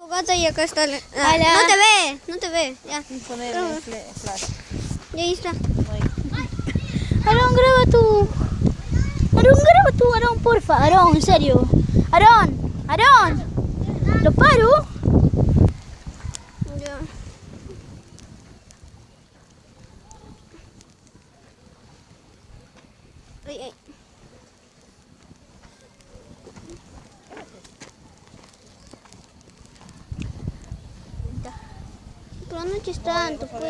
Fogata y acá está. Hola. No te ve. Ya. Poner el flash. Y ahí está. Aarón, graba tú. Aarón, porfa. Aarón, en serio. Aarón. ¿Lo paro? Ya. Ay. Pero no eches tanto, pues.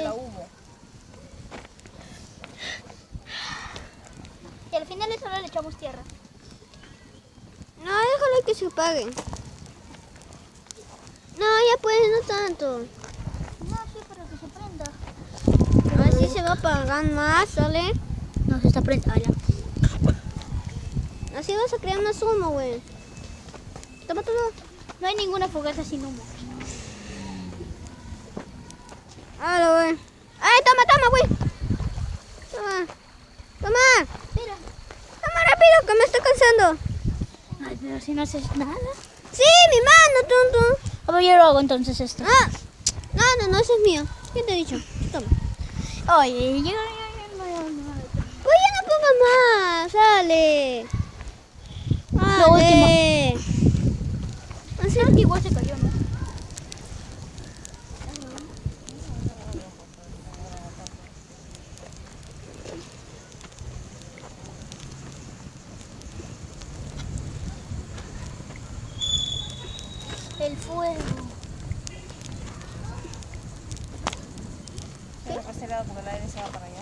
Y al final solo le echamos tierra. No, déjalo que se apague. No, ya pues, no tanto. No, sí, para que se prenda. Así se va a apagar más, ¿sale? No, se está prendiendo. Así vas a crear más humo, güey. Toma todo. No hay ninguna fogata sin humo. Hágalo, güey. ¡Ay, toma, güey! Toma. Mira. Toma rápido, que me estoy cansando. Ay, pero si no haces nada. Sí, mi mano, tonto. A ver, yo lo hago entonces esto. Ah, no, ese es mío. ¿Quién te he dicho? Toma. Oye, yo Pues ya no pongas más, sale. Lo último. Así. creo que igual se cayó, ¿no? El fuego. Pero por este lado porque el aire se va para allá.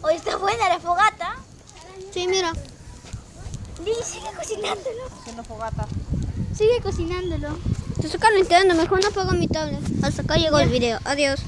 Hoy está buena la fogata. Sí, mira. Sigue cocinándolo. Haciendo fogata. Sigue cocinándolo. Te está calentando, mejor no apago mi tablet. Hasta acá llegó el video. Adiós.